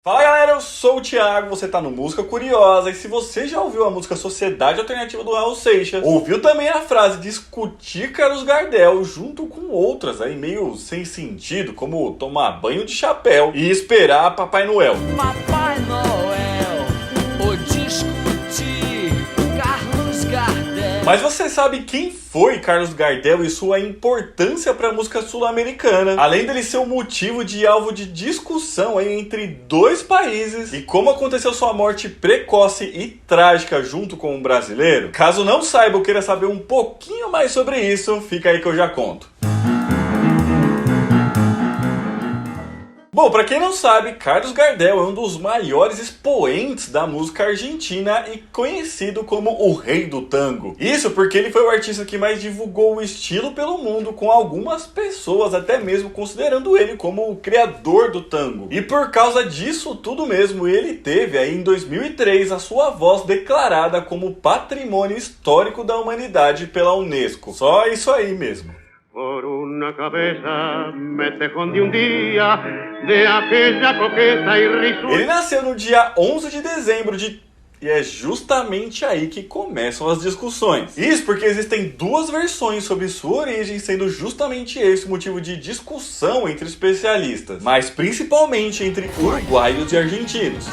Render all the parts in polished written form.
Fala galera, eu sou o Thiago, você tá no Música Curiosa e se você já ouviu a música Sociedade Alternativa do Raul Seixas, ouviu também a frase discutir Carlos Gardel junto com outras aí meio sem sentido, como tomar banho de chapéu e esperar Papai Noel. Papai Noel, o discutir Carlos Gardel. Mas você sabe quem foi Carlos Gardel e sua importância para a música sul-americana, além dele ser um motivo de alvo de discussão aí entre dois países, e como aconteceu sua morte precoce e trágica junto com um brasileiro? Caso não saiba ou queira saber um pouquinho mais sobre isso, fica aí que eu já conto. Bom, pra quem não sabe, Carlos Gardel é um dos maiores expoentes da música argentina e conhecido como o rei do tango. Isso porque ele foi o artista que mais divulgou o estilo pelo mundo, com algumas pessoas até mesmo considerando ele como o criador do tango. E por causa disso tudo mesmo, ele teve aí em 2003 a sua voz declarada como Patrimônio Histórico da Humanidade pela Unesco. Só isso aí mesmo. Por una cabeza me te escondí un día de aquella coqueta y risueña. Ele nasceu no dia 11 de dezembro de... E é justamente aí que começam as discussões. Isso porque existem duas versões sobre sua origem, sendo justamente esse o motivo de discussão entre especialistas, mas principalmente entre uruguaios e argentinos.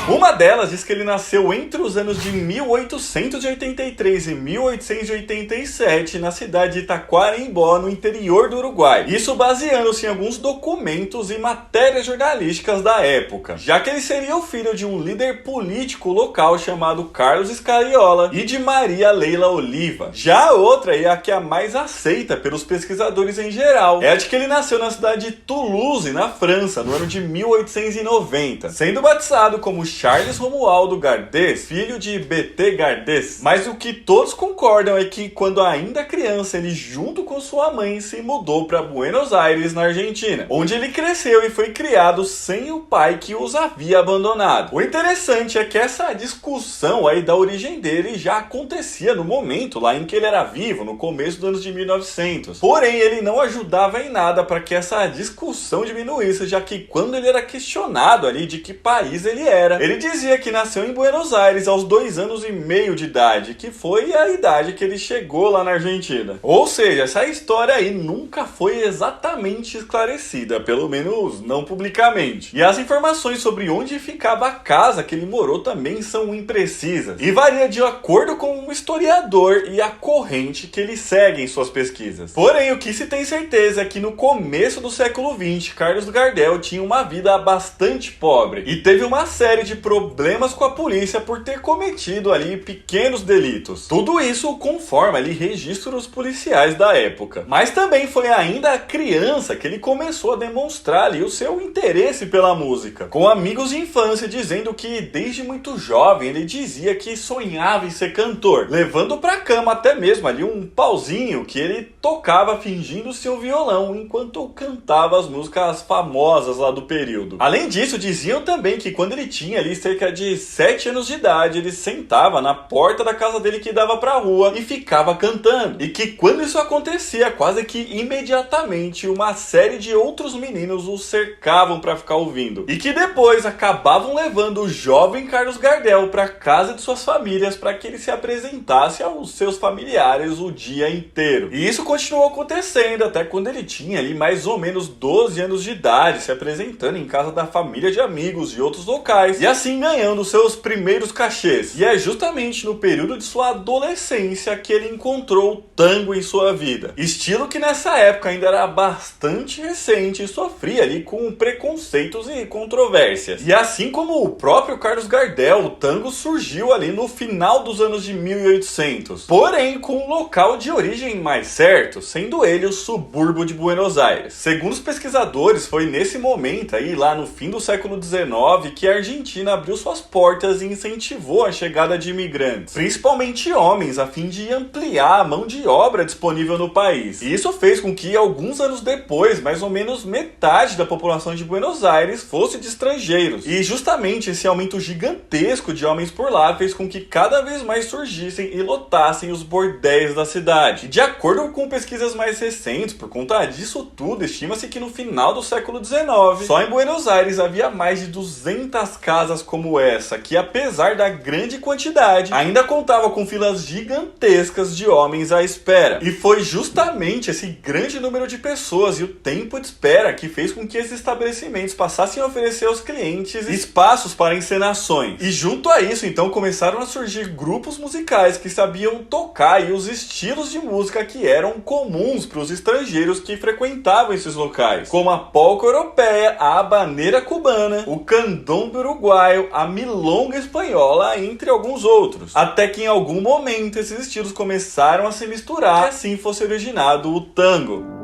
Uma delas diz que ele nasceu entre os anos de 1883 e 1887 na cidade de Tacuarembó, no interior do Uruguai. Isso baseando-se em alguns documentos e matérias jornalísticas da época, já que ele seria o filho de um líder político local chamado Carlos Escariola e de Maria Leila Oliva. Já a outra, e a que é a mais aceita pelos pesquisadores em geral, é a de que ele nasceu na cidade de Toulouse, na França, no ano de 1890, sendo batizado como Charles Romualdo Gardés, filho de B.T. Gardés. Mas o que todos concordam é que, quando ainda criança, ele junto com sua mãe se mudou para Buenos Aires, na Argentina, onde ele cresceu e foi criado sem o pai que os havia abandonado. O interessante é que essa discussão aí da origem dele já acontecia no momento lá em que ele era vivo, no começo dos anos de 1900. Porém, ele não ajudava em nada para que essa discussão diminuísse, já que quando ele era questionado ali de que país ele era, ele dizia que nasceu em Buenos Aires aos 2 anos e meio de idade, que foi a idade que ele chegou lá na Argentina. Ou seja, essa história aí nunca foi exatamente esclarecida, pelo menos não publicamente. E as informações sobre onde ficava a casa que ele morou também são imprecisas e varia de acordo com o historiador e a corrente que ele segue em suas pesquisas. Porém, o que se tem certeza é que no começo do século XX, Carlos Gardel tinha uma vida bastante pobre e teve uma série de problemas com a polícia por ter cometido ali pequenos delitos. Tudo isso conforme ali registros policiais da época. Mas também foi ainda criança que ele começou a demonstrar ali o seu interesse pela música, com amigos de infância dizendo que desde muito jovem ele dizia que sonhava em ser cantor, levando pra cama até mesmo ali um pauzinho que ele tocava fingindo ser um violão enquanto cantava as músicas famosas lá do período. Além disso, diziam também que quando ele tinha ali cerca de 7 anos de idade, ele sentava na porta da casa dele que dava pra rua e ficava cantando, e que quando isso acontecia, quase que imediatamente uma série de outros meninos o cercavam pra ficar ouvindo, e que depois acabavam levando o jovem Carlos Gardel para casa de suas famílias para que ele se apresentasse aos seus familiares o dia inteiro. E isso continuou acontecendo até quando ele tinha ali mais ou menos 12 anos de idade, se apresentando em casa da família de amigos e outros locais, e assim ganhando seus primeiros cachês. E é justamente no período de sua adolescência que ele encontrou o tango em sua vida, estilo que nessa época ainda era bastante recente e sofria ali com preconceitos e controvérsias. E assim como o próprio Carlos Gardel, o tango surgiu ali no final dos anos de 1800, porém com um local de origem mais certo, sendo ele o subúrbio de Buenos Aires. Segundo os pesquisadores, foi nesse momento aí, lá no fim do século XIX, que a Argentina abriu suas portas e incentivou a chegada de imigrantes, principalmente homens, a fim de ampliar a mão de obra disponível no país. E isso fez com que, alguns anos depois, mais ou menos metade da população de Buenos Aires fosse de estrangeiros. E justamente esse aumento movimento gigantesco de homens por lá fez com que cada vez mais surgissem e lotassem os bordéis da cidade. E de acordo com pesquisas mais recentes, por conta disso tudo, estima-se que no final do século XIX, só em Buenos Aires havia mais de 200 casas como essa, que apesar da grande quantidade, ainda contava com filas gigantescas de homens à espera. E foi justamente esse grande número de pessoas e o tempo de espera que fez com que esses estabelecimentos passassem a oferecer aos clientes espaços para encenações. E junto a isso, então, começaram a surgir grupos musicais que sabiam tocar e os estilos de música que eram comuns para os estrangeiros que frequentavam esses locais, como a polca europeia, a habaneira cubana, o candombe uruguaio, a milonga espanhola, entre alguns outros. Até que em algum momento esses estilos começaram a se misturar e assim fosse originado o tango.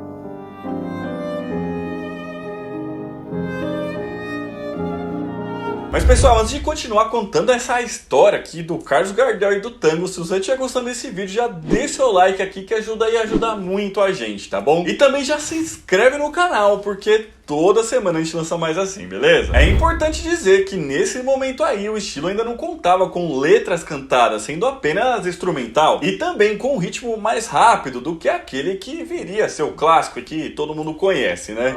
Mas pessoal, antes de continuar contando essa história aqui do Carlos Gardel e do tango, se você estiver gostando desse vídeo, já deixa seu like aqui que ajuda muito a gente, tá bom? E também já se inscreve no canal, porque toda semana a gente lança mais assim, beleza? É importante dizer que nesse momento aí o estilo ainda não contava com letras cantadas, sendo apenas instrumental, e também com um ritmo mais rápido do que aquele que viria a ser o clássico e que todo mundo conhece, né?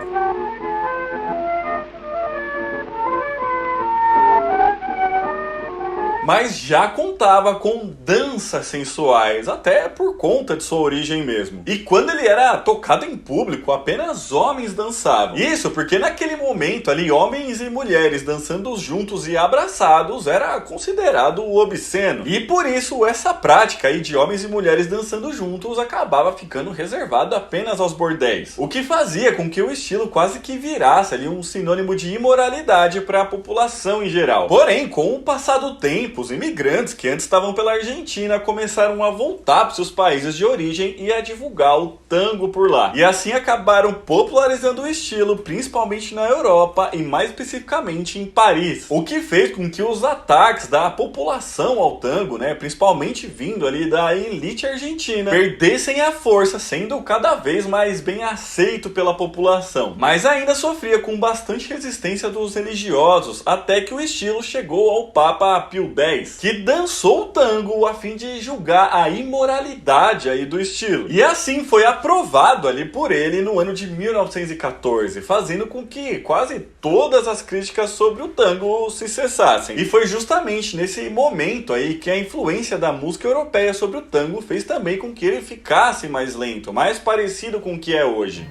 Mas já contava com danças sensuais, até por conta de sua origem mesmo. E quando ele era tocado em público, apenas homens dançavam. Isso porque naquele momento ali, homens e mulheres dançando juntos e abraçados era considerado obsceno. E por isso essa prática aí de homens e mulheres dançando juntos acabava ficando reservado apenas aos bordéis. O que fazia com que o estilo quase que virasse ali um sinônimo de imoralidade para a população em geral. Porém, com o passar do tempo, os imigrantes que antes estavam pela Argentina começaram a voltar para seus países de origem e a divulgar o tango por lá. E assim acabaram popularizando o estilo, principalmente na Europa e mais especificamente em Paris. O que fez com que os ataques da população ao tango, né, principalmente vindo ali da elite argentina, perdessem a força, sendo cada vez mais bem aceito pela população. Mas ainda sofria com bastante resistência dos religiosos, até que o estilo chegou ao Papa Pio X, que dançou o tango a fim de julgar a imoralidade aí do estilo. E assim foi aprovado ali por ele no ano de 1914, fazendo com que quase todas as críticas sobre o tango se cessassem. E foi justamente nesse momento aí que a influência da música europeia sobre o tango fez também com que ele ficasse mais lento, mais parecido com o que é hoje.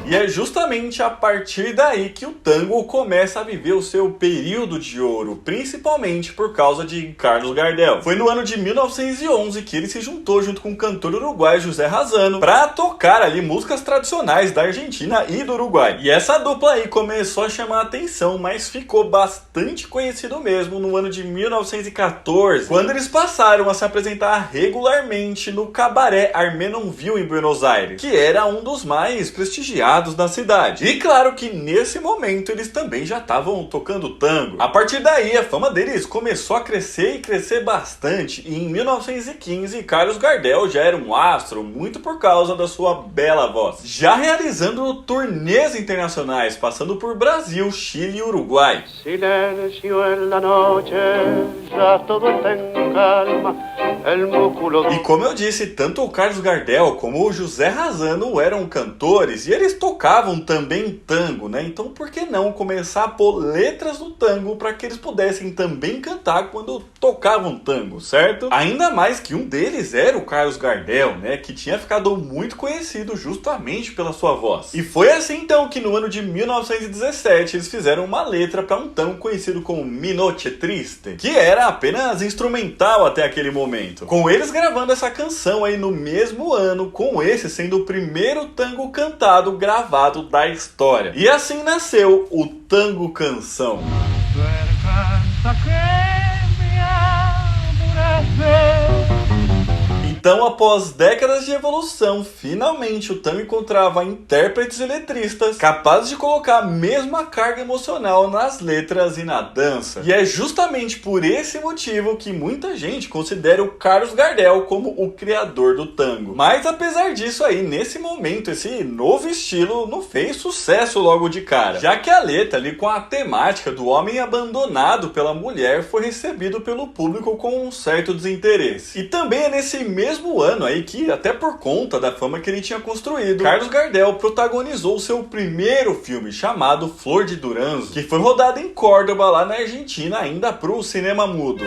E é justamente a partir daí que o tango começa a viver o seu período de ouro, principalmente por causa de Carlos Gardel. Foi no ano de 1911 que ele se juntou junto com o cantor uruguaio José Razano para tocar ali músicas tradicionais da Argentina e do Uruguai. E essa dupla aí começou a chamar a atenção, mas ficou bastante conhecido mesmo no ano de 1914, quando eles passaram a se apresentar regularmente no Cabaré Armenonville em Buenos Aires, que era um dos mais prestigiados da cidade. E claro que nesse momento eles também já estavam tocando tango. A partir daí a fama deles começou a crescer e crescer bastante, e em 1915 Carlos Gardel já era um astro, muito por causa da sua bela voz, já realizando turnês internacionais, passando por Brasil, Chile e Uruguai. Silencio en la noche, ya todo está en calma, el músculo... E como eu disse, tanto o Carlos Gardel como o José Razano eram cantores e eles tocavam também tango, né? Então por que não começar a pôr letras no tango para que eles pudessem também cantar quando tocavam tango, certo? Ainda mais que um deles era o Carlos Gardel, né? Que tinha ficado muito conhecido justamente pela sua voz. E foi assim então que no ano de 1917 eles fizeram uma letra para um tango conhecido como Mi Noche Triste, que era apenas instrumental até aquele momento. Com eles gravando essa canção aí no mesmo ano, com esse sendo o primeiro tango cantado gravado da história. E assim nasceu o Tango Canção. Então, após décadas de evolução, finalmente o tango encontrava intérpretes e letristas capazes de colocar a mesma carga emocional nas letras e na dança. E é justamente por esse motivo que muita gente considera o Carlos Gardel como o criador do tango. Mas apesar disso aí, nesse momento, esse novo estilo não fez sucesso logo de cara, já que a letra ali com a temática do homem abandonado pela mulher foi recebido pelo público com um certo desinteresse. E também é nesse mesmo ano aí que, até por conta da fama que ele tinha construído, Carlos Gardel protagonizou seu primeiro filme, chamado Flor de Durango, que foi rodado em Córdoba, lá na Argentina, ainda pro cinema mudo.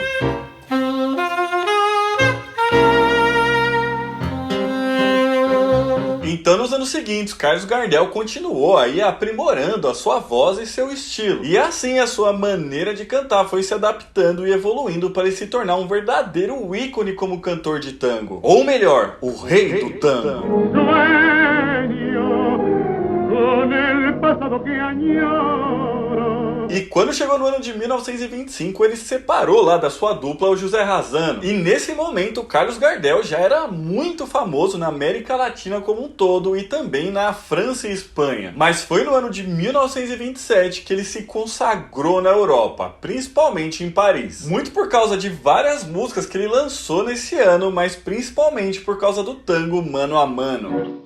Então, nos anos seguintes, Carlos Gardel continuou aí aprimorando a sua voz e seu estilo. E assim a sua maneira de cantar foi se adaptando e evoluindo para ele se tornar um verdadeiro ícone como cantor de tango. Ou melhor, o rei do tango. E quando chegou no ano de 1925, ele se separou lá da sua dupla, o José Razzano. E nesse momento, Carlos Gardel já era muito famoso na América Latina como um todo e também na França e Espanha. Mas foi no ano de 1927 que ele se consagrou na Europa, principalmente em Paris. Muito por causa de várias músicas que ele lançou nesse ano, mas principalmente por causa do tango Mano a Mano.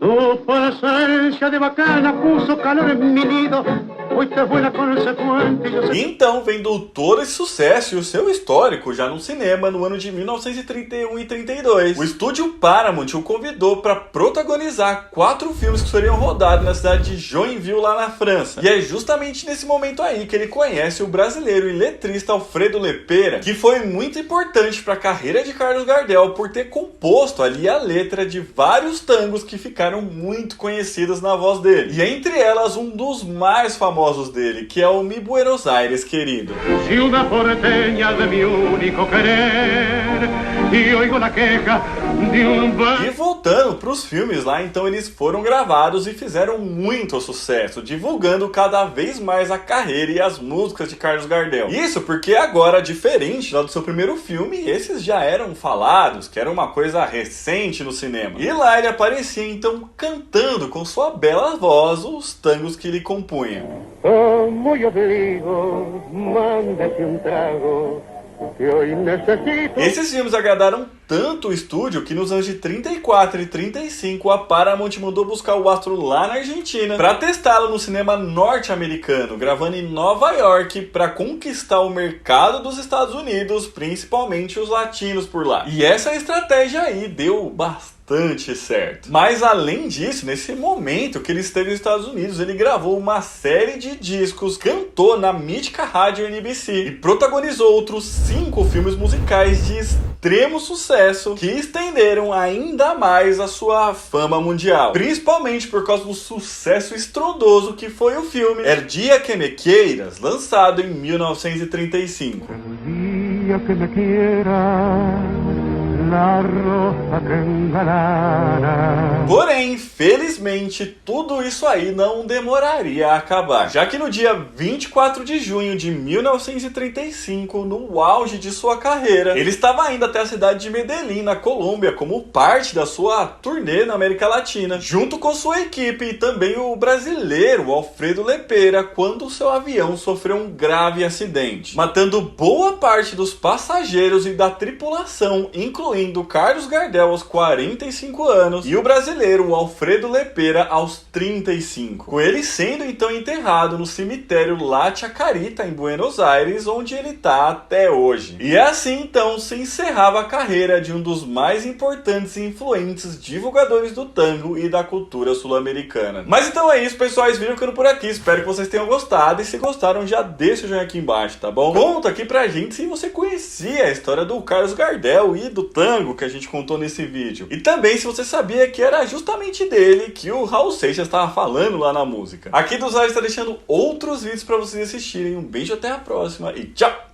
Então, vendo todo esse sucesso e o seu histórico já no cinema no ano de 1931 e 32, o estúdio Paramount o convidou para protagonizar 4 filmes que seriam rodados na cidade de Joinville, lá na França. E é justamente nesse momento aí que ele conhece o brasileiro e letrista Alfredo Lepera, que foi muito importante para a carreira de Carlos Gardel por ter composto ali a letra de vários tangos que ficaram muito conhecidos na voz dele. E entre elas, um dos mais famosos dele, que é o Mi Buenos Aires querido. Ciudad porteña de mi único querer, y oigo la queja de un bar. E voltando para os filmes lá, então eles foram gravados e fizeram muito sucesso, divulgando cada vez mais a carreira e as músicas de Carlos Gardel. Isso porque agora, diferente lá do seu primeiro filme, esses já eram falados, que era uma coisa recente no cinema. E lá ele aparecia então cantando com sua bela voz os tangos que ele compunha. Como yo digo, mándese un trago, que hoy necesito. Esses filmes agradaram tanto o estúdio que nos anos de 34 e 35 a Paramount mandou buscar o astro lá na Argentina para testá-lo no cinema norte-americano, gravando em Nova York para conquistar o mercado dos Estados Unidos, principalmente os latinos por lá. E essa estratégia aí deu bastante certo. Mas além disso, nesse momento que ele esteve nos Estados Unidos, ele gravou uma série de discos, cantou na mítica rádio NBC e protagonizou outros 5 filmes musicais de extremo sucesso que estenderam ainda mais a sua fama mundial, principalmente por causa do sucesso estrondoso que foi o filme El Dia que Me Queiras, lançado em 1935. El día que me quiera, la rosa que engalara. Porém, felizmente, tudo isso aí não demoraria a acabar, já que no dia 24 de junho de 1935, no auge de sua carreira, ele estava indo até a cidade de Medellín, na Colômbia, como parte da sua turnê na América Latina, junto com sua equipe e também o brasileiro Alfredo Lepera, quando seu avião sofreu um grave acidente, matando boa parte dos passageiros e da tripulação, incluindo Carlos Gardel aos 45 anos e o brasileiro Alfredo Lepera aos 35, com ele sendo então enterrado no cemitério La Chacarita, em Buenos Aires, onde ele está até hoje. E assim então se encerrava a carreira de um dos mais importantes e influentes divulgadores do tango e da cultura sul-americana. Mas então é isso, pessoal, esse vídeo ficando por aqui, espero que vocês tenham gostado e se gostaram já deixa o joinha aqui embaixo, tá bom? Conta aqui pra gente se você conhecia a história do Carlos Gardel e do tango que a gente contou nesse vídeo. E também se você sabia que era justamente dele que o Raul Seixas estava falando lá na música. Aqui do Zay está deixando outros vídeos para vocês assistirem. Um beijo, até a próxima e tchau!